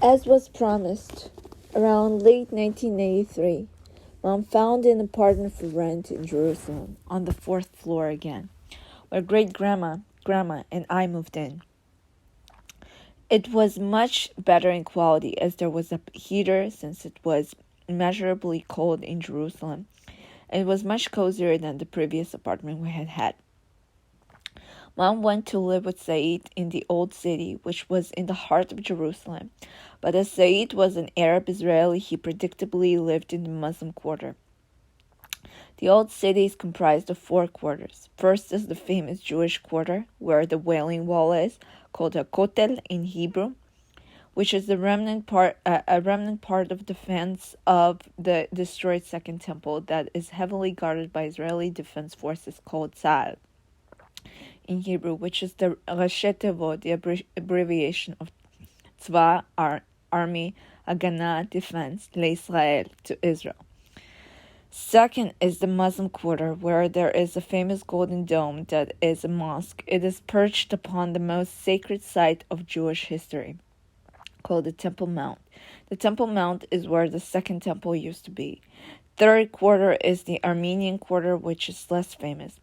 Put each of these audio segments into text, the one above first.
As was promised, around late 1983, Mom found an apartment for rent in Jerusalem on the 4th floor again, where Grandma, and I moved in. It was much better in quality as there was a heater since it was immeasurably cold in Jerusalem, and it was much cozier than the previous apartment we had had. Mom went to live with Said in the Old City, which was in the heart of Jerusalem. But as Said was an Arab Israeli, he predictably lived in the Muslim quarter. The Old City is comprised of 4 quarters. First is the famous Jewish quarter, where the Wailing Wall is, called a Kotel in Hebrew, which is a remnant part of defense of the destroyed Second Temple that is heavily guarded by Israeli defense forces called Tzal in Hebrew, which is the Rashi Tevot, the abbreviation of Tzva, Army, Haganah, Defense, Le'Israel, to Israel. Second is the Muslim quarter, where there is a famous golden dome that is a mosque. It is perched upon the most sacred site of Jewish history, called the Temple Mount. The Temple Mount is where the Second Temple used to be. Third quarter is the Armenian quarter, which is less famous.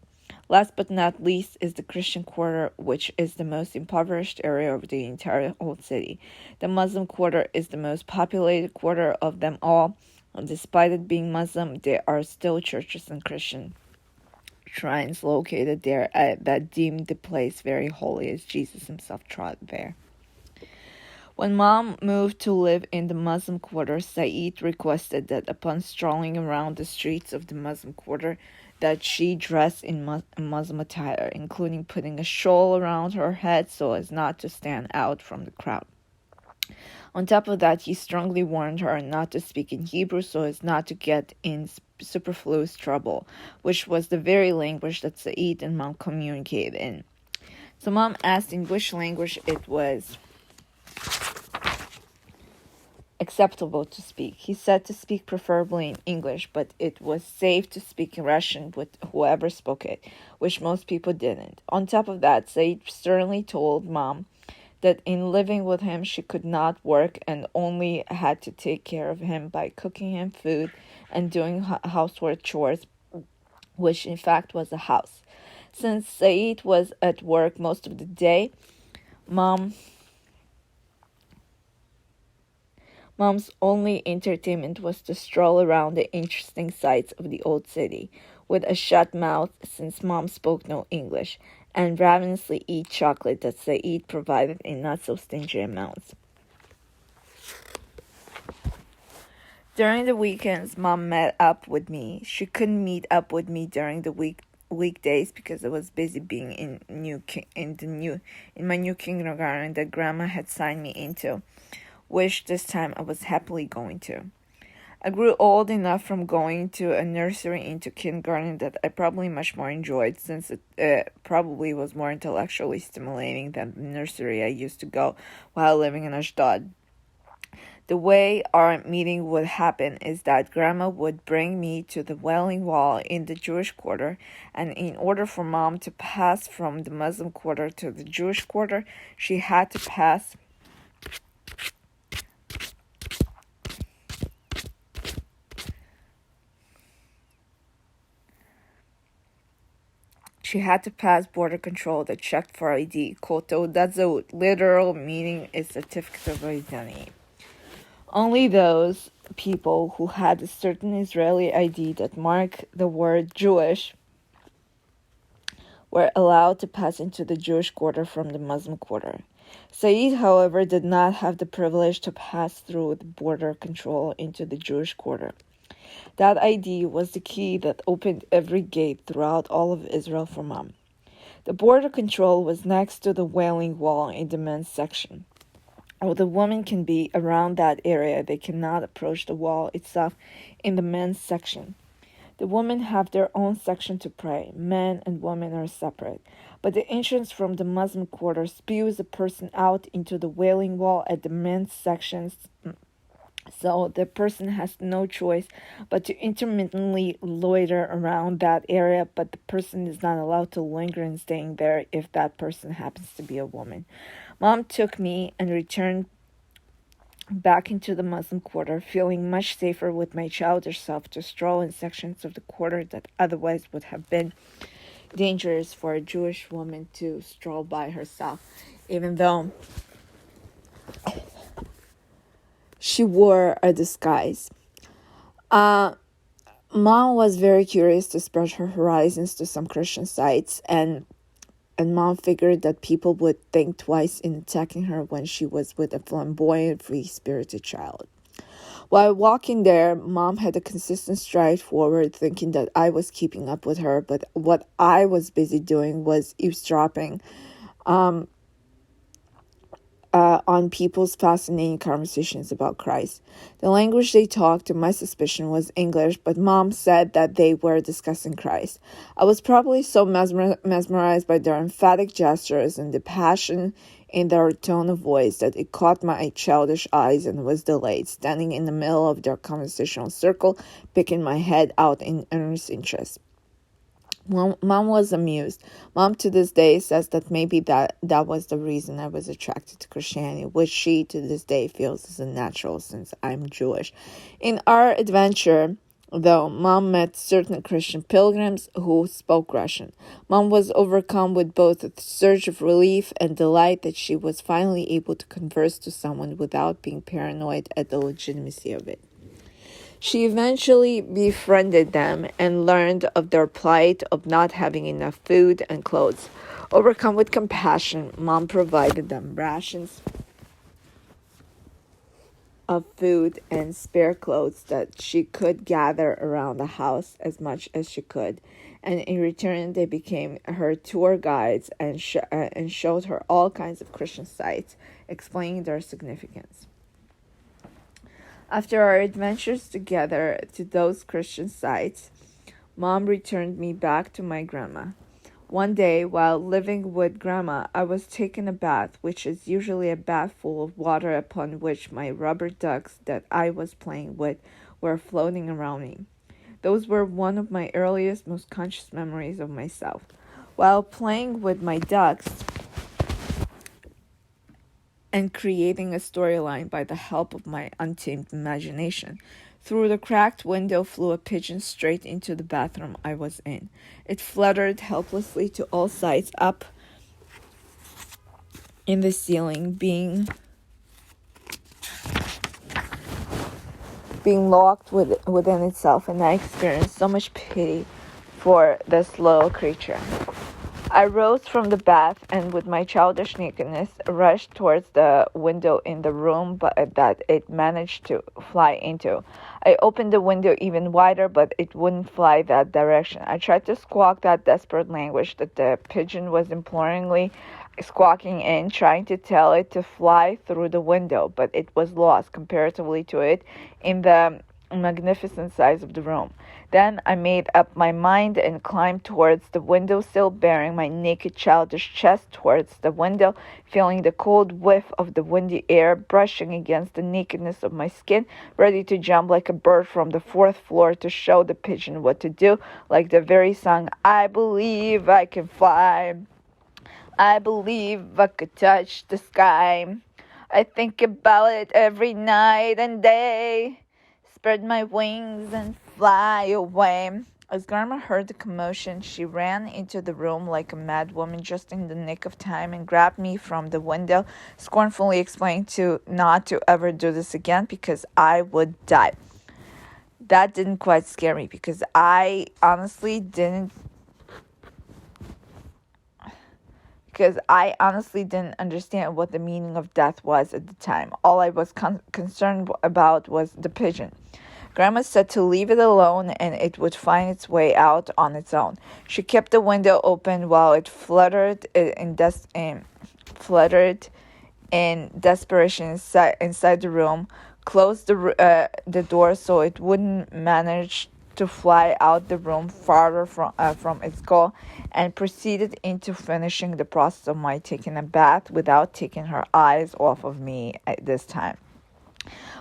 Last but not least is the Christian quarter, which is the most impoverished area of the entire Old City. The Muslim quarter is the most populated quarter of them all, and despite it being Muslim, there are still churches and Christian shrines located there that deem the place very holy, as Jesus himself trod there. When Mom moved to live in the Muslim quarter, Said requested that upon strolling around the streets of the Muslim quarter, that she dress in Muslim attire, including putting a shawl around her head so as not to stand out from the crowd. On top of that, he strongly warned her not to speak in Hebrew so as not to get in superfluous trouble, which was the very language that Said and Mom communicated in. So Mom asked in which language it was acceptable to speak. He said to speak preferably in English, but it was safe to speak in Russian with whoever spoke it, which most people didn't. On top of that, Said sternly told Mom that in living with him she could not work and only had to take care of him by cooking him food and doing housework chores, which in fact was a house. Since Said was at work most of the day, Mom's only entertainment was to stroll around the interesting sights of the Old City, with a shut mouth since Mom spoke no English, and ravenously eat chocolate that Said provided in not-so-stingy amounts. During the weekends, Mom met up with me. She couldn't meet up with me during the weekdays because I was busy being in my new kindergarten that Grandma had signed me into, which this time I was happily going to. I grew old enough from going to a nursery into kindergarten that I probably much more enjoyed, since it probably was more intellectually stimulating than the nursery I used to go while living in Ashdod. The way our meeting would happen is that Grandma would bring me to the Wailing Wall in the Jewish quarter, and in order for Mom to pass from the Muslim quarter to the Jewish quarter, she had to pass border control that checked for ID, called Taudat Zahut. Literal meaning is certificate of identity. Only those people who had a certain Israeli ID that marked the word Jewish were allowed to pass into the Jewish quarter from the Muslim quarter. Said, however, did not have the privilege to pass through the border control into the Jewish quarter. That ID was the key that opened every gate throughout all of Israel for Mom. The border control was next to the Wailing Wall in the men's section. While the women can be around that area, they cannot approach the wall itself in the men's section. The women have their own section to pray. Men and women are separate. But the entrance from the Muslim quarter spews a person out into the Wailing Wall at the men's sections, so the person has no choice but to intermittently loiter around that area, but the person is not allowed to linger in staying there if that person happens to be a woman. Mom took me and returned back into the Muslim quarter, feeling much safer with my childish self to stroll in sections of the quarter that otherwise would have been dangerous for a Jewish woman to stroll by herself, even though she wore a disguise. Mom was very curious to spread her horizons to some Christian sites, and Mom figured that people would think twice in attacking her when she was with a flamboyant, free-spirited child. While walking there, Mom had a consistent stride forward, thinking that I was keeping up with her, but what I was busy doing was eavesdropping on people's fascinating conversations about Christ. The language they talked, to my suspicion, was English, but Mom said that they were discussing Christ. I was probably so mesmerized by their emphatic gestures and the passion in their tone of voice that it caught my childish eyes and was delayed, standing in the middle of their conversational circle, picking my head out in earnest interest. Mom was amused. Mom to this day says that maybe that was the reason I was attracted to Christianity, which she to this day feels is a natural since I'm Jewish. In our adventure, though, Mom met certain Christian pilgrims who spoke Russian. Mom was overcome with both a surge of relief and delight that she was finally able to converse to someone without being paranoid at the legitimacy of it. She eventually befriended them and learned of their plight of not having enough food and clothes. Overcome with compassion, Mom provided them rations of food and spare clothes that she could gather around the house as much as she could. And in return, they became her tour guides and showed her all kinds of Christian sites, explaining their significance. After our adventures together to those Christian sites, Mom returned me back to my grandma. One day, while living with Grandma, I was taking a bath, which is usually a bath full of water upon which my rubber ducks that I was playing with were floating around me. Those were one of my earliest, most conscious memories of myself. While playing with my ducks and creating a storyline by the help of my untamed imagination, through the cracked window flew a pigeon straight into the bathroom I was in. It fluttered helplessly to all sides up in the ceiling, being locked within itself, and I experienced so much pity for this little creature. I rose from the bath and, with my childish nakedness, rushed towards the window in the room that it managed to fly into. I opened the window even wider, but it wouldn't fly that direction. I tried to squawk that desperate language that the pigeon was imploringly squawking in, trying to tell it to fly through the window, but it was lost comparatively to it in the magnificent size of the room. Then I made up my mind and climbed towards the windowsill, bearing my naked childish chest towards the window, feeling the cold whiff of the windy air brushing against the nakedness of my skin, ready to jump like a bird from the fourth floor to show the pigeon what to do, like the very song, I believe I can fly. I believe I could touch the sky. I think about it every night and day. Spread my wings and fly away. As Grandma heard the commotion, she ran into the room like a mad woman just in the nick of time and grabbed me from the window, scornfully explaining not to ever do this again because I would die. That didn't quite scare me because I honestly didn't understand what the meaning of death was at the time. All I was concerned about was the pigeon. Grandma said to leave it alone and it would find its way out on its own. She kept the window open while it fluttered in desperation inside the room, closed the door so it wouldn't manage to fly out the room farther from its goal, and proceeded into finishing the process of my taking a bath without taking her eyes off of me at this time.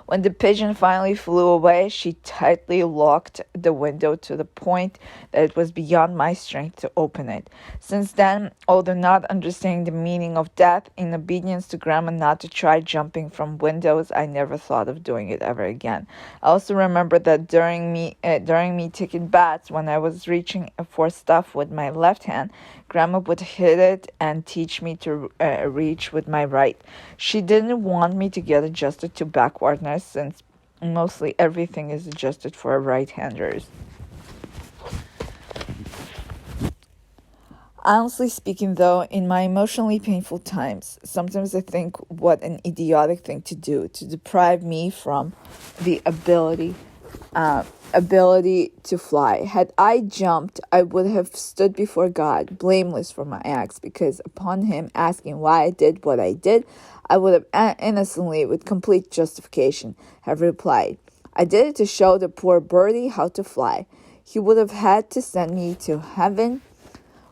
When the pigeon finally flew away, she tightly locked the window to the point that it was beyond my strength to open it. Since then, although not understanding the meaning of death, in obedience to Grandma not to try jumping from windows, I never thought of doing it ever again. I also remember that during me taking baths, when I was reaching for stuff with my left hand, Grandma would hit it and teach me to reach with my right. She didn't want me to get adjusted to backwardness, since mostly everything is adjusted for right-handers. Honestly speaking, though, in my emotionally painful times, sometimes I think what an idiotic thing to do to deprive me from the ability to fly. Had I jumped, I would have stood before God, blameless for my acts, because upon him asking why I did what I did, I would have innocently, with complete justification, have replied, I did it to show the poor birdie how to fly. He would have had to send me to heaven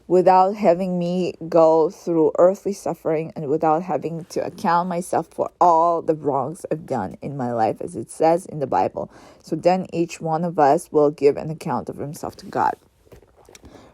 without having me go through earthly suffering and without having to account myself for all the wrongs I've done in my life, as it says in the Bible. So then each one of us will give an account of himself to God.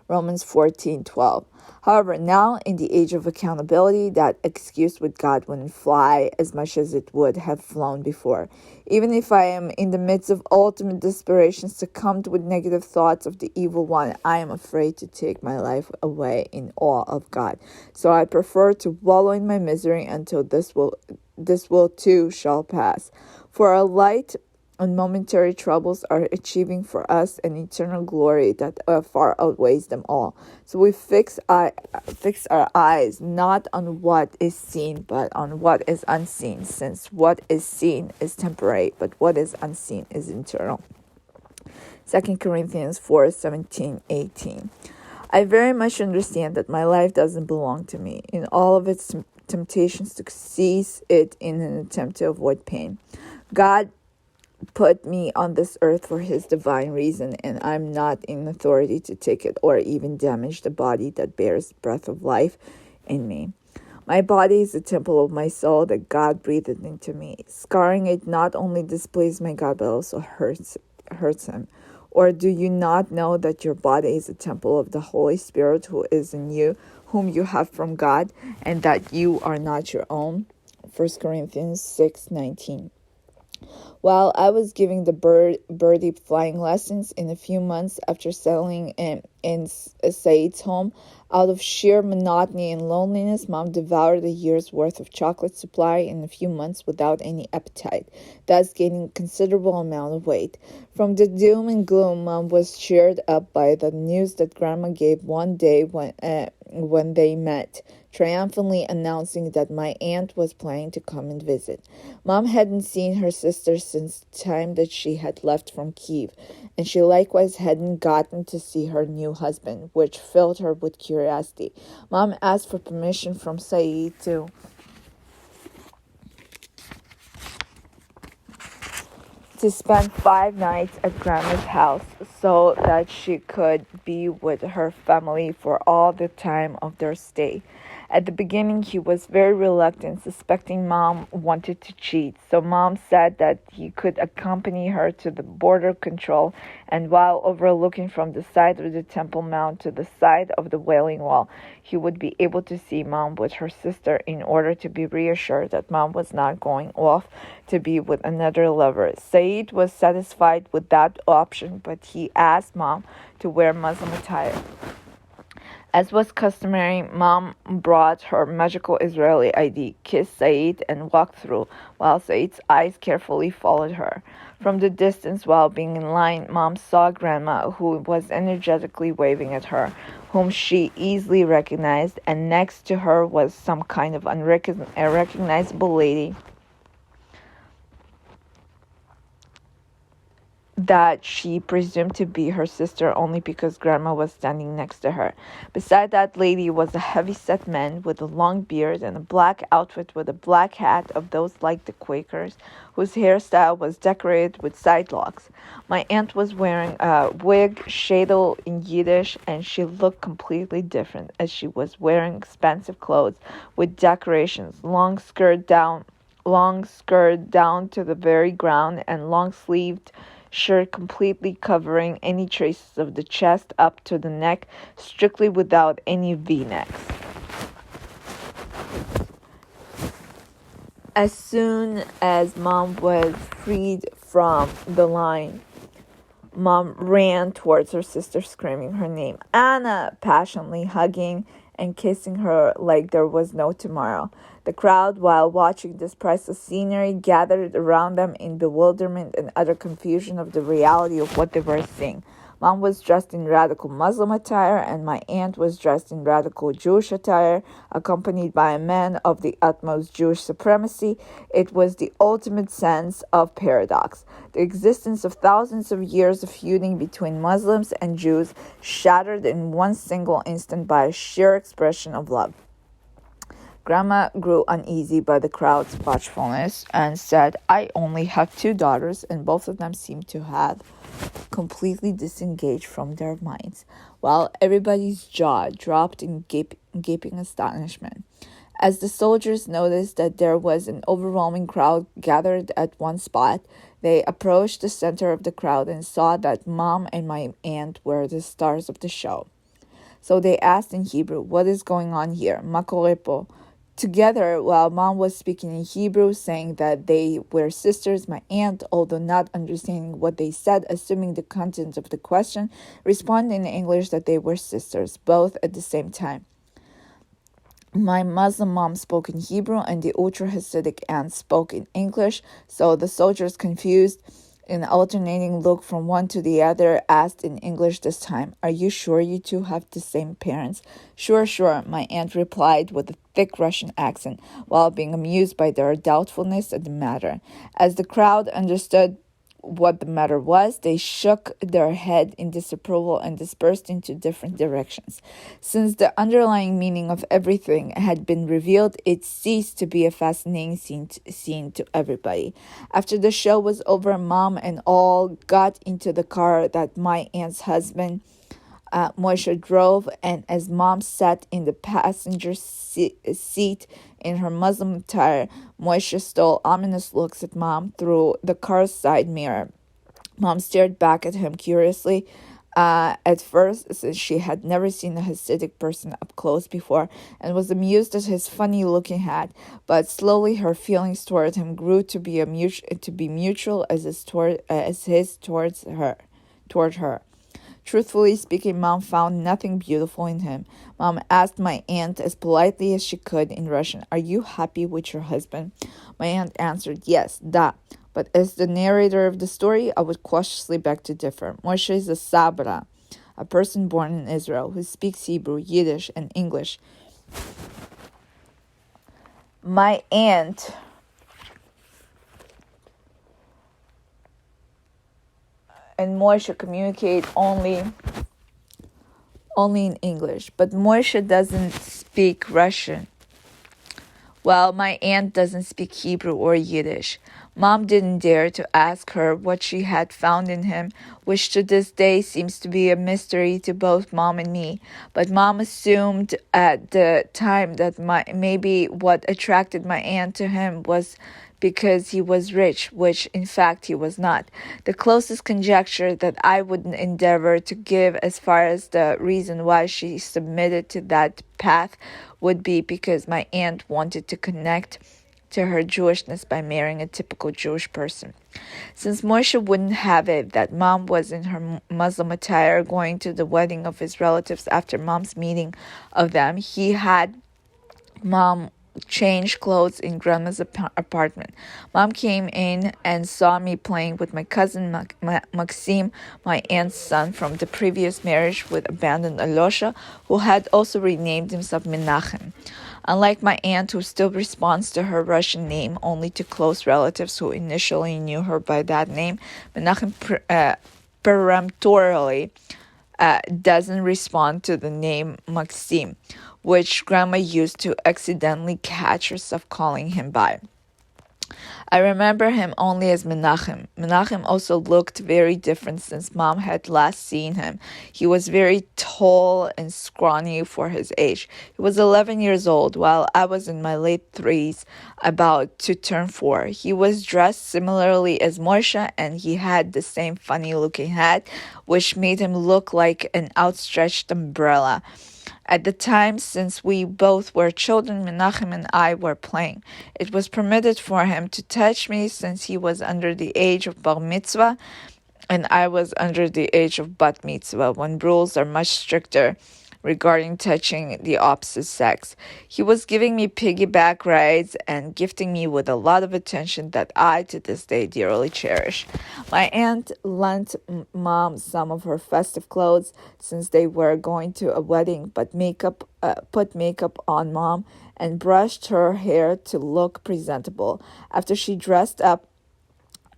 Romans 14:12. However, now in the age of accountability, that excuse with God wouldn't fly as much as it would have flown before. Even if I am in the midst of ultimate desperation, succumbed with negative thoughts of the evil one, I am afraid to take my life away in awe of God. So I prefer to wallow in my misery until this will too shall pass. For our light and momentary troubles are achieving for us an eternal glory that far outweighs them all. So we fix our eyes not on what is seen, but on what is unseen, since what is seen is temporary, but what is unseen is eternal. 2 Corinthians 4:17-18. I very much understand that my life doesn't belong to me, in all of its temptations to seize it in an attempt to avoid pain. God put me on this earth for his divine reason, and I'm not in authority to take it or even damage the body that bears the breath of life in me. My body is the temple of my soul that God breathed into me. Scarring it not only displeases my God, but also hurts him. Or do you not know that your body is a temple of the Holy Spirit who is in you, whom you have from God, and that you are not your own? 1 Corinthians 6:19. While I was giving the birdie flying lessons in a few months after settling in Said's home, out of sheer monotony and loneliness, Mom devoured a year's worth of chocolate supply in a few months without any appetite, thus gaining a considerable amount of weight. From the doom and gloom, Mom was cheered up by the news that Grandma gave one day when they met, triumphantly announcing that my aunt was planning to come and visit. Mom hadn't seen her sister since the time that she had left from Kiev, and she likewise hadn't gotten to see her new husband, which filled her with curiosity. Mom asked for permission from Said to spend 5 nights at Grandma's house so that she could be with her family for all the time of their stay. At the beginning, he was very reluctant, suspecting Mom wanted to cheat. So Mom said that he could accompany her to the border control, and while overlooking from the side of the Temple Mount to the side of the Wailing Wall, he would be able to see Mom with her sister in order to be reassured that Mom was not going off to be with another lover. Said was satisfied with that option, but he asked Mom to wear Muslim attire. As was customary, Mom brought her magical Israeli ID, kissed Said, and walked through, while Said's eyes carefully followed her. From the distance, while being in line, Mom saw Grandma, who was energetically waving at her, whom she easily recognized, and next to her was some kind of unrecognizable lady that she presumed to be her sister only because Grandma was standing next to her. Beside that lady was a heavy-set man with a long beard and a black outfit with a black hat of those like the Quakers, whose hairstyle was decorated with side locks. My aunt was wearing a wig, shadel in Yiddish, and she looked completely different, as she was wearing expensive clothes with decorations, long skirt down long skirt down to the very ground, and long-sleeved shirt completely covering any traces of the chest up to the neck, strictly without any V-necks. As soon as Mom was freed from the line, Mom ran towards her sister, screaming her name, Anna, passionately hugging and kissing her like there was no tomorrow. The crowd, while watching this priceless scenery, gathered around them in bewilderment and utter confusion of the reality of what they were seeing. Mom was dressed in radical Muslim attire, and my aunt was dressed in radical Jewish attire, accompanied by a man of the utmost Jewish supremacy. It was the ultimate sense of paradox. The existence of thousands of years of feuding between Muslims and Jews shattered in one single instant by a sheer expression of love. Grandma grew uneasy by the crowd's watchfulness and said, I only have 2 daughters, and both of them seem to have completely disengaged from their minds, while everybody's jaw dropped in gaping astonishment. As the soldiers noticed that there was an overwhelming crowd gathered at one spot, they approached the center of the crowd and saw that Mom and my aunt were the stars of the show. So they asked in Hebrew, what is going on here? Makorepo. Together, while Mom was speaking in Hebrew, saying that they were sisters, my aunt, although not understanding what they said, assuming the content of the question, responded in English that they were sisters, both at the same time. My Muslim mom spoke in Hebrew, and the ultra-Hasidic aunt spoke in English, so the soldiers, confused, in alternating look from one to the other, asked in English this time, Are you sure you two have the same parents? Sure, my aunt replied with a thick Russian accent, while being amused by their doubtfulness of the matter. As the crowd understood what the matter was, they shook their head in disapproval and dispersed into different directions. Since the underlying meaning of everything had been revealed, it ceased to be a fascinating scene to everybody. After the show was over, Mom and all got into the car that my aunt's husband Moisha drove, and as Mom sat in the passenger seat in her Muslim attire, Moisha stole ominous looks at Mom through the car's side mirror. Mom stared back at him curiously. At first, since she had never seen a Hasidic person up close before, and was amused at his funny-looking hat, but slowly her feelings toward him grew to be mutual as his towards her. Truthfully speaking, Mom found nothing beautiful in him. Mom asked my aunt as politely as she could in Russian, Are you happy with your husband? My aunt answered, Yes, da. But as the narrator of the story, I would cautiously beg to differ. Moshe is a Sabra, a person born in Israel who speaks Hebrew, Yiddish, and English. My aunt and Moisha communicate only in English, but Moisha doesn't speak Russian, while my aunt doesn't speak Hebrew or Yiddish. Mom didn't dare to ask her what she had found in him, which to this day seems to be a mystery to both Mom and me. But Mom assumed at the time that maybe what attracted my aunt to him was because he was rich, which in fact he was not. The closest conjecture that I would endeavor to give as far as the reason why she submitted to that path would be because my aunt wanted to connect to her Jewishness by marrying a typical Jewish person. Since Moshe wouldn't have it that Mom was in her Muslim attire going to the wedding of his relatives after Mom's meeting of them, he had Mom change clothes in Grandma's apartment. Mom came in and saw me playing with my cousin Maxim, my aunt's son from the previous marriage with abandoned Alosha, who had also renamed himself Menachem. Unlike my aunt, who still responds to her Russian name only to close relatives who initially knew her by that name, Menachem peremptorily doesn't respond to the name Maxim, which Grandma used to accidentally catch herself calling him by. I remember him only as Menachem. Menachem also looked very different since Mom had last seen him. He was very tall and scrawny for his age. He was 11 years old, while I was in my late threes, about to turn 4. He was dressed similarly as Moshe, and he had the same funny-looking hat, which made him look like an outstretched umbrella. At the time, since we both were children, Menachem and I were playing. It was permitted for him to touch me since he was under the age of bar mitzvah and I was under the age of bat mitzvah, when rules are much stricter regarding touching the opposite sex. He was giving me piggyback rides and gifting me with a lot of attention that I, to this day, dearly cherish. My aunt lent Mom some of her festive clothes since they were going to a wedding, but put makeup on Mom and brushed her hair to look presentable. After she dressed up,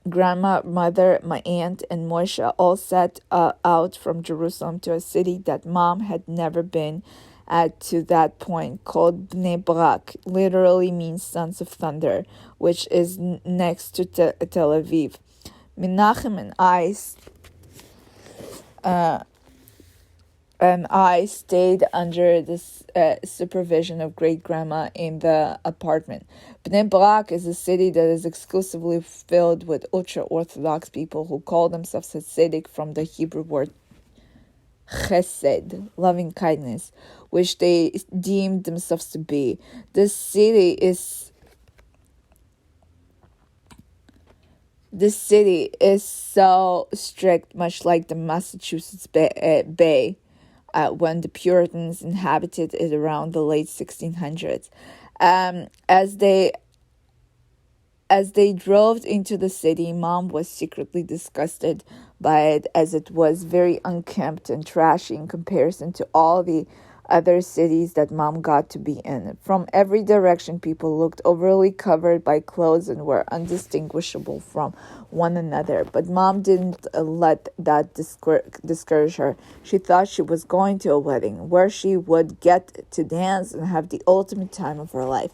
Grandma, Mother, my aunt, and Moshe all set out from Jerusalem to a city that Mom had never been at to that point, called Bnei Brak, literally means sons of thunder, which is next to Tel Aviv. Menachem and I stayed under the supervision of great-grandma in the apartment. Bnei Brak is a city that is exclusively filled with ultra-Orthodox people who call themselves Hasidic from the Hebrew word chesed, loving kindness, which they deemed themselves to be. This city is so strict, much like the Massachusetts Bay. When the Puritans inhabited it around the late 1600s. As they drove into the city, Mom was secretly disgusted by it, as it was very unkempt and trashy in comparison to all the other cities that Mom got to be in. From every direction, people looked overly covered by clothes and were undistinguishable from one another. But Mom didn't let that discourage her. She thought she was going to a wedding where she would get to dance and have the ultimate time of her life.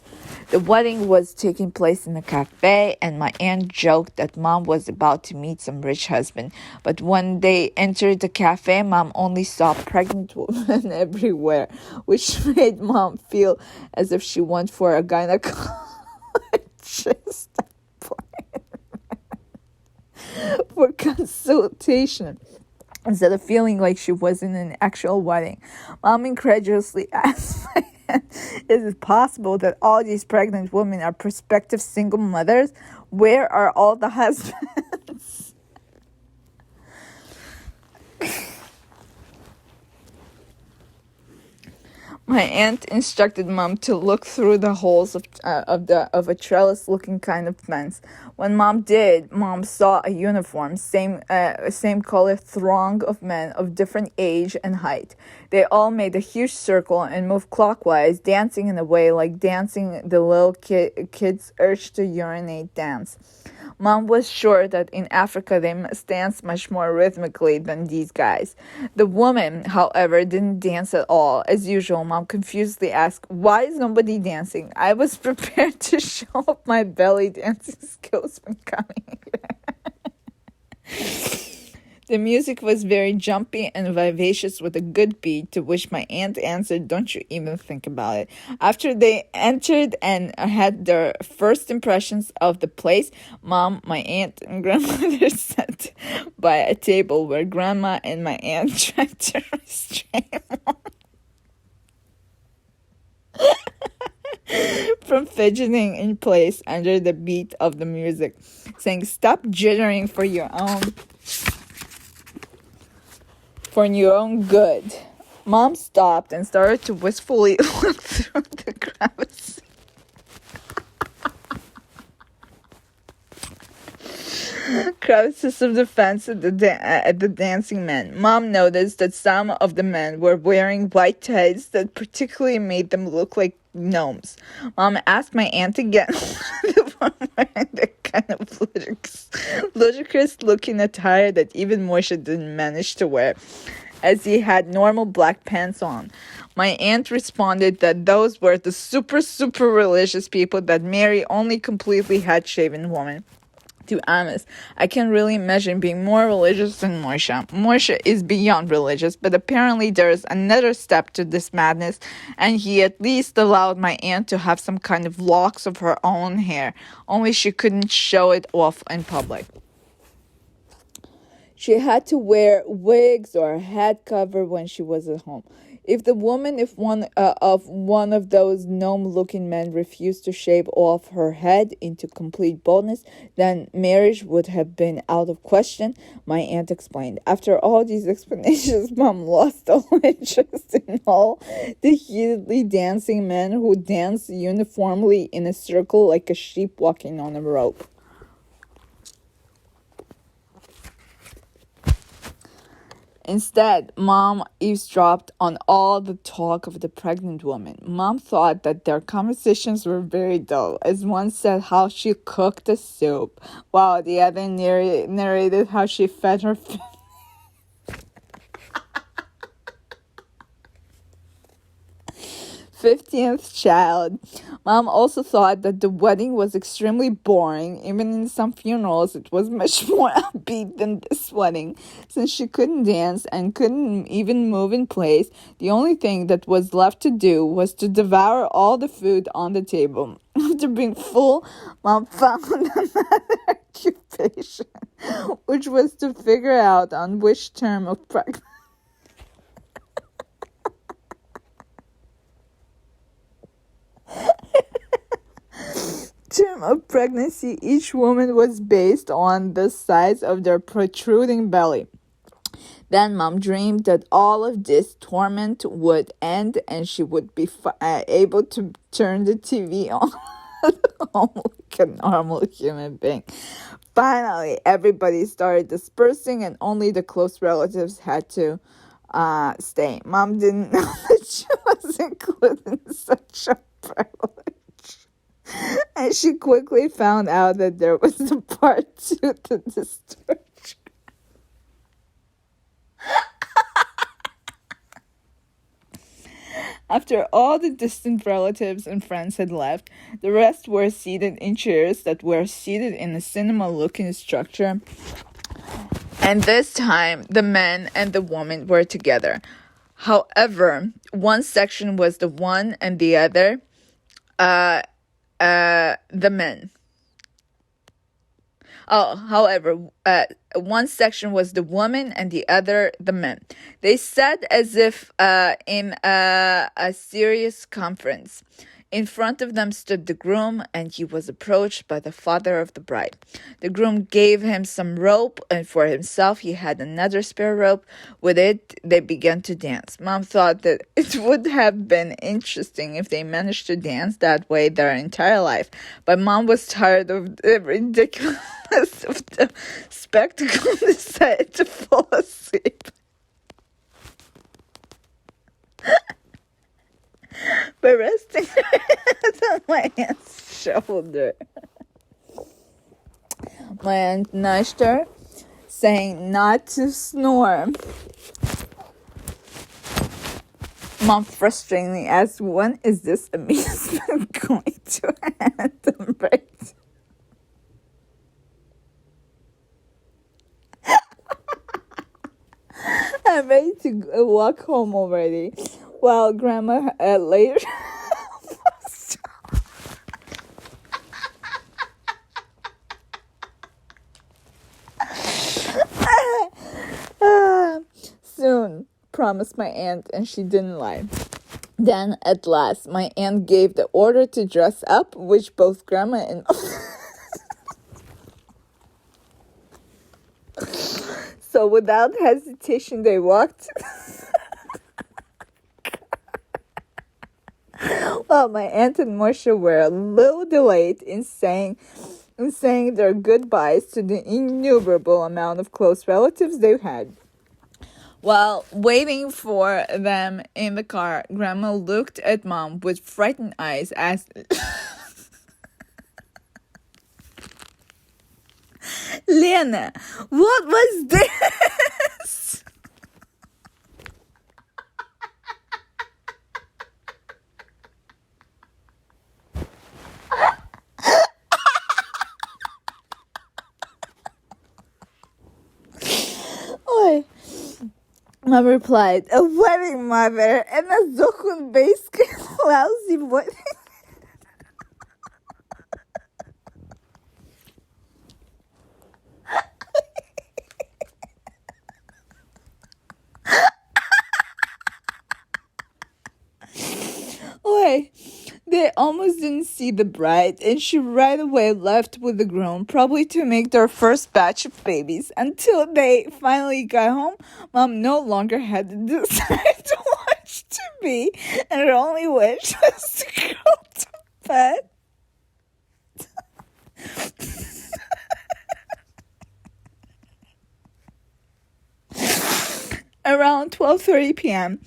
The wedding was taking place in a cafe, and my aunt joked that Mom was about to meet some rich husband. But when they entered the cafe, Mom only saw pregnant women everywhere, which made Mom feel as if she went for a gynecologist for consultation, instead of feeling like she was in an actual wedding. Mom incredulously asked my aunt, is it possible that all these pregnant women are prospective single mothers? Where are all the husbands? My aunt instructed Mom to look through the holes of a trellis-looking kind of fence. When Mom did, Mom saw a uniform, same color throng of men of different age and height. They all made a huge circle and moved clockwise, dancing in a way like dancing the little kids urged to urinate dance. Mom was sure that in Africa they must dance much more rhythmically than these guys. The woman, however, didn't dance at all. As usual, Mom confusedly asked, why is nobody dancing? I was prepared to show off my belly dancing skills when coming here. The music was very jumpy and vivacious with a good beat, to which my aunt answered, don't you even think about it. After they entered and had their first impressions of the place, Mom, my aunt, and grandmother sat by a table where Grandma and my aunt tried to restrain Mom from fidgeting in place under the beat of the music, saying, stop jittering for your own good. Mom stopped and started to wistfully look through the crevices of the fence at the dancing men. Mom noticed that some of the men were wearing white ties that particularly made them look like gnomes. Mom asked my aunt again the one wearing that kind of ludicrous looking attire that even Moshe didn't manage to wear. as he had normal black pants on. My aunt responded that those were the super religious people that marry only completely head-shaven women. To be honest, I can't really imagine being more religious than Moisha. Moisha is beyond religious, but apparently there is another step to this madness, and he at least allowed my aunt to have some kind of locks of her own hair, only she couldn't show it off in public. She had to wear wigs or a head cover when she was at home. If one of those gnome-looking men refused to shave off her head into complete baldness, then marriage would have been out of question, my aunt explained. After all these explanations, Mom lost all interest in all the heatedly dancing men who danced uniformly in a circle like a sheep walking on a rope. Instead, Mom eavesdropped on all the talk of the pregnant woman. Mom thought that their conversations were very dull, as one said how she cooked the soup, while the other narrated how she fed her 15th child. Mom also thought that the wedding was extremely boring. Even in some funerals, it was much more upbeat than this wedding. Since she couldn't dance and couldn't even move in place, the only thing that was left to do was to devour all the food on the table. After being full, Mom found another occupation, which was to figure out on which term of pregnancy each woman was based on the size of their protruding belly. Then Mom dreamed that all of this torment would end and she would be able to turn the TV on like a normal human being. Finally, everybody started dispersing and only the close relatives had to stay. Mom didn't know that she was included in such a privilege. And she quickly found out that there was a part 2 to this story. After all the distant relatives and friends had left, the rest were seated in chairs that were seated in a cinema-looking structure. And this time, the man and the woman were together. However, one section was the one and the other, the men. One section was the woman and the other the men. They sat as if in a serious conference. In front of them stood the groom, and he was approached by the father of the bride. The groom gave him some rope, and for himself he had another spare rope. With it, they began to dance. Mom thought that it would have been interesting if they managed to dance that way their entire life. But Mom was tired of the ridiculousness of the spectacle and decided to fall asleep. By resting her head on my aunt's shoulder. My aunt nudged her, saying not to snore. Mom frustratingly asked, when is this amusement going to end? Right? I'm ready to walk home already. While Grandma later soon, promised my aunt, and she didn't lie. Then, at last, my aunt gave the order to dress up, which both Grandma and so without hesitation, they walked. Well, my aunt and Moisha were a little delayed in saying their goodbyes to the innumerable amount of close relatives they had. While waiting for them in the car, Grandma looked at Mom with frightened eyes as Lena, what was this? Mom replied, a wedding, mother, and a zokun basket lousy wedding. Wait, they almost didn't see the bride, and she right away left with the groom, probably to make their first batch of babies. Until they finally got home, Mom no longer had the desire to watch TV, and her only wish was to go to bed. Around 12:30 p.m.,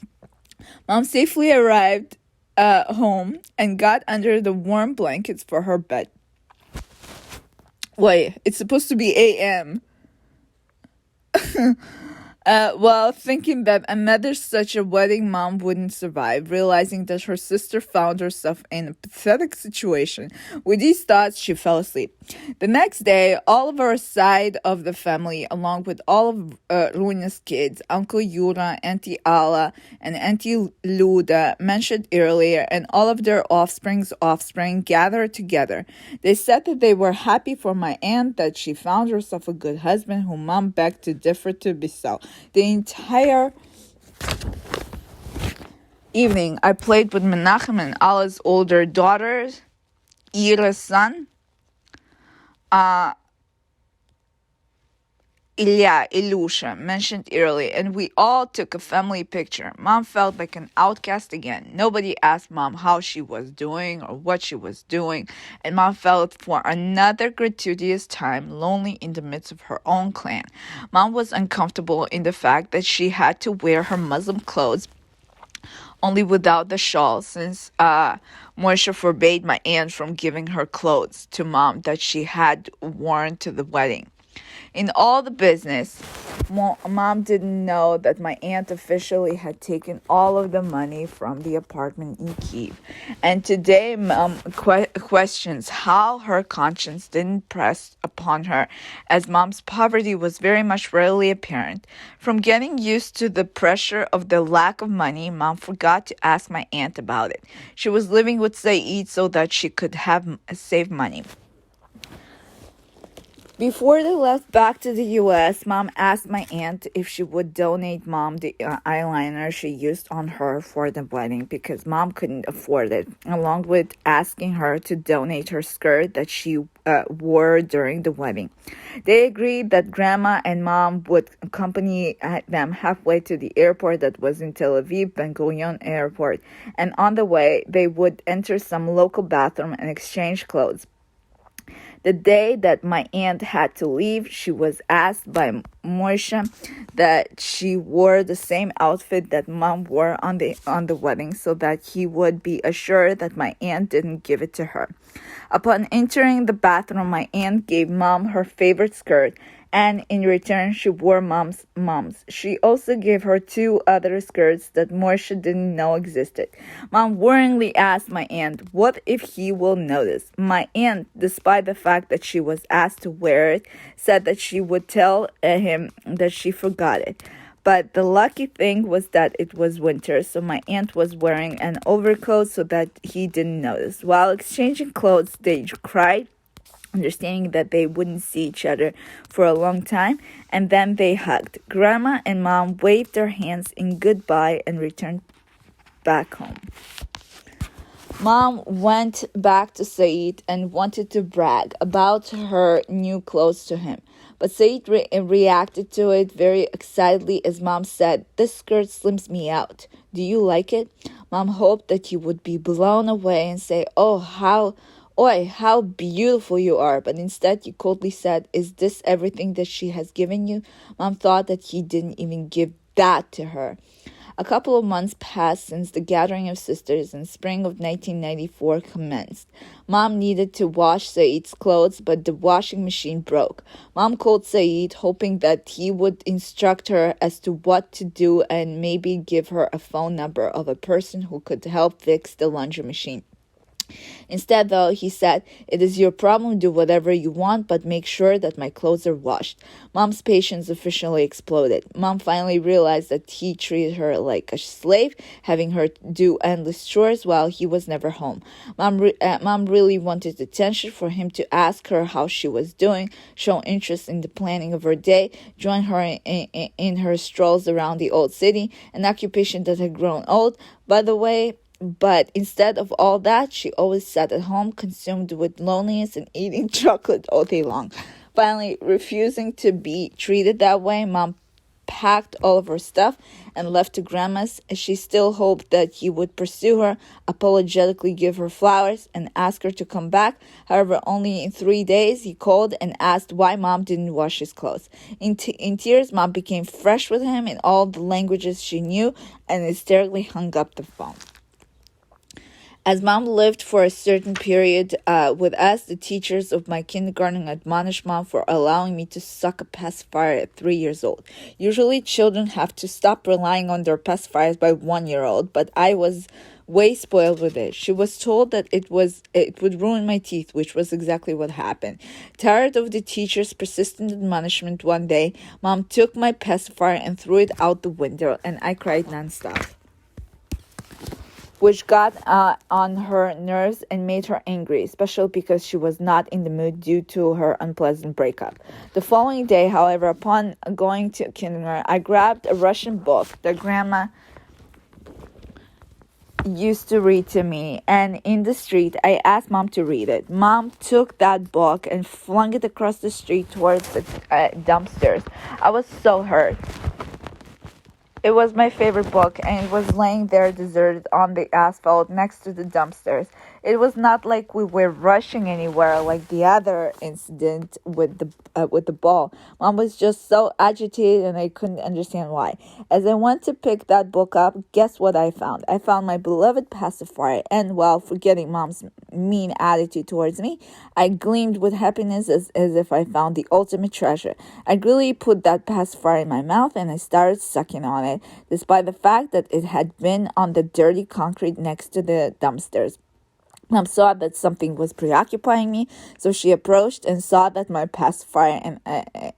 Mom safely arrived home and got under the warm blankets for her bed. Wait, it's supposed to be a.m. While thinking that another such a wedding Mom wouldn't survive, realizing that her sister found herself in a pathetic situation. With these thoughts, she fell asleep. The next day, all of our side of the family, along with all of Runa's kids, Uncle Yura, Auntie Ala, and Auntie Luda, mentioned earlier, and all of their offspring's offspring gathered together. They said that they were happy for my aunt that she found herself a good husband whom Mom begged to differ to be so. The entire evening, I played with Menachem and Allah's older daughters, Ira's son, Ilusha, mentioned earlier, and we all took a family picture. Mom felt like an outcast again. Nobody asked Mom how she was doing or what she was doing, and Mom felt for another gratuitous time lonely in the midst of her own clan. Mom was uncomfortable in the fact that she had to wear her Muslim clothes only without the shawl, since Moshe forbade my aunt from giving her clothes to Mom that she had worn to the wedding. In all the business, Mom didn't know that my aunt officially had taken all of the money from the apartment in Kyiv. And today, Mom questions how her conscience didn't press upon her, as Mom's poverty was very much readily apparent. From getting used to the pressure of the lack of money, Mom forgot to ask my aunt about it. She was living with Saeed so that she could save money. Before they left back to the U.S., Mom asked my aunt if she would donate Mom the eyeliner she used on her for the wedding because Mom couldn't afford it, along with asking her to donate her skirt that she wore during the wedding. They agreed that Grandma and Mom would accompany them halfway to the airport that was in Tel Aviv, Ben Gurion Airport, and on the way, they would enter some local bathroom and exchange clothes. The day that my aunt had to leave, she was asked by Moshe that she wore the same outfit that Mom wore on the wedding so that he would be assured that my aunt didn't give it to her. Upon entering the bathroom, my aunt gave Mom her favorite skirt, and in return, she wore Mom's. She also gave her 2 other skirts that Moshe didn't know existed. Mom worryingly asked my aunt, what if he will notice? My aunt, despite the fact that she was asked to wear it, said that she would tell him that she forgot it. But the lucky thing was that it was winter, so my aunt was wearing an overcoat so that he didn't notice. While exchanging clothes, they cried, understanding that they wouldn't see each other for a long time, and then they hugged. Grandma and Mom waved their hands in goodbye and returned back home. Mom went back to Saeed and wanted to brag about her new clothes to him. But Saeed reacted to it very excitedly as Mom said, "This skirt slims me out. Do you like it?" Mom hoped that he would be blown away and say, "Oh, how beautiful you are," but instead he coldly said, "Is this everything that she has given you?" Mom thought that he didn't even give that to her. A couple of months passed since the gathering of sisters in spring of 1994 commenced. Mom needed to wash Saeed's clothes, but the washing machine broke. Mom called Saeed, hoping that he would instruct her as to what to do and maybe give her a phone number of a person who could help fix the laundry machine. Instead, though, he said, "It is your problem, do whatever you want, but make sure that my clothes are washed." Mom's patience officially exploded. Mom finally realized that he treated her like a slave, having her do endless chores while he was never home. Mom really wanted attention, for him to ask her how she was doing, show interest in the planning of her day, join her in her strolls around the old city, an occupation that had grown old, by the way. But instead of all that, she always sat at home, consumed with loneliness and eating chocolate all day long. Finally, refusing to be treated that way, Mom packed all of her stuff and left to Grandma's. She still hoped that he would pursue her, apologetically give her flowers, and ask her to come back. However, only in 3 days, he called and asked why Mom didn't wash his clothes. In tears, Mom became fresh with him in all the languages she knew and hysterically hung up the phone. As Mom lived for a certain period with us, the teachers of my kindergarten admonished Mom for allowing me to suck a pacifier at 3 years old. Usually, children have to stop relying on their pacifiers by 1 year old, but I was way spoiled with it. She was told that it would ruin my teeth, which was exactly what happened. Tired of the teacher's persistent admonishment, one day, Mom took my pacifier and threw it out the window, and I cried nonstop, which got on her nerves and made her angry, especially because she was not in the mood due to her unpleasant breakup. The following day, however, upon going to kindergarten, I grabbed a Russian book that Grandma used to read to me, and in the street, I asked Mom to read it. Mom took that book and flung it across the street towards the dumpsters. I was so hurt. It was my favorite book, and it was laying there deserted on the asphalt next to the dumpsters. It was not like we were rushing anywhere like the other incident with the ball. Mom was just so agitated, and I couldn't understand why. As I went to pick that book up, guess what I found? I found my beloved pacifier, and while forgetting Mom's mean attitude towards me, I gleamed with happiness as if I found the ultimate treasure. I really put that pacifier in my mouth, and I started sucking on it, despite the fact that it had been on the dirty concrete next to the dumpsters. Mom saw that something was preoccupying me, so she approached and saw that my pacifier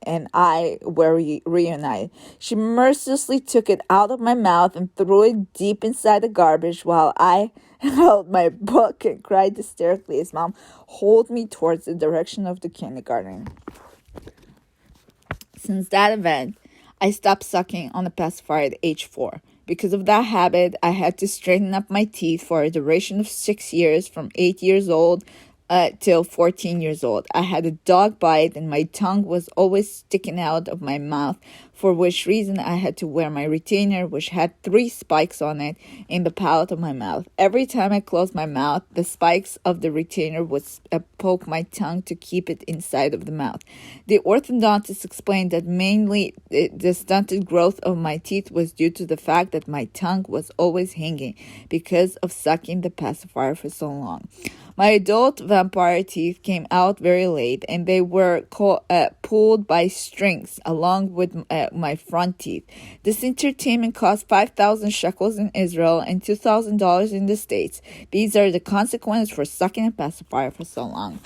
and I were reunited. She mercilessly took it out of my mouth and threw it deep inside the garbage, while I held my book and cried hysterically as Mom hauled me towards the direction of the kindergarten. Since that event, I stopped sucking on the pacifier at age 4. Because of that habit, I had to straighten up my teeth for a duration of 6 years, from 8 years old till 14 years old. I had a dog bite, and my tongue was always sticking out of my mouth, for which reason I had to wear my retainer, which had 3 spikes on it in the palate of my mouth. Every time I closed my mouth, the spikes of the retainer would poke my tongue to keep it inside of the mouth. The orthodontist explained that mainly the stunted growth of my teeth was due to the fact that my tongue was always hanging because of sucking the pacifier for so long. My adult vampire teeth came out very late, and they were pulled by strings along with my front teeth. This entertainment cost 5,000 shekels in Israel and $2,000 in the States. These are the consequences for sucking a pacifier for so long.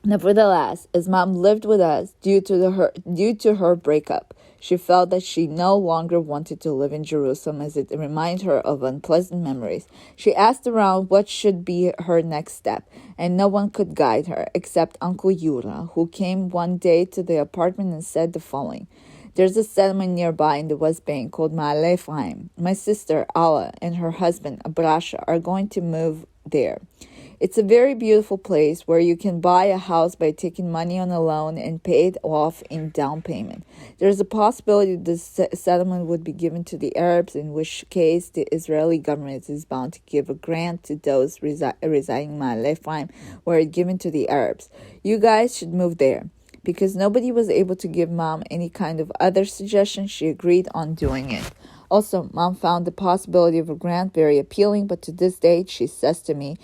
Nevertheless, as Mom lived with us due to her breakup, she felt that she no longer wanted to live in Jerusalem, as it reminded her of unpleasant memories. She asked around what should be her next step, and no one could guide her except Uncle Yura, who came one day to the apartment and said the following: "There's a settlement nearby in the West Bank called Ma'ale Ephraim. My sister, Alla, and her husband, Abrasha, are going to move there. It's a very beautiful place where you can buy a house by taking money on a loan and pay it off in down payment. There's a possibility this settlement would be given to the Arabs, in which case the Israeli government is bound to give a grant to those residing in Ma'ale Ephraim, where it's given to the Arabs. You guys should move there." Because nobody was able to give Mom any kind of other suggestion, she agreed on doing it. Also, Mom found the possibility of a grant very appealing, but to this day, she says to me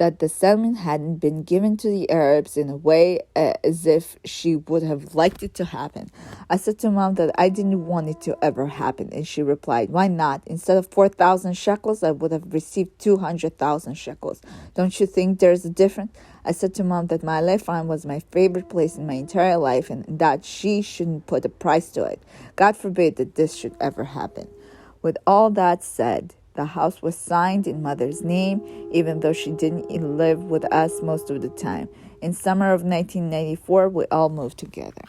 that the settlement hadn't been given to the Arabs in a way as if she would have liked it to happen. I said to Mom that I didn't want it to ever happen, and she replied, "Why not? Instead of 4,000 shekels, I would have received 200,000 shekels. Don't you think there's a difference?" I said to Mom that Ma'ale Ephraim was my favorite place in my entire life, and that she shouldn't put a price to it. God forbid that this should ever happen. With all that said, the house was signed in Mother's name, even though she didn't live with us most of the time. In summer of 1994, we all moved together.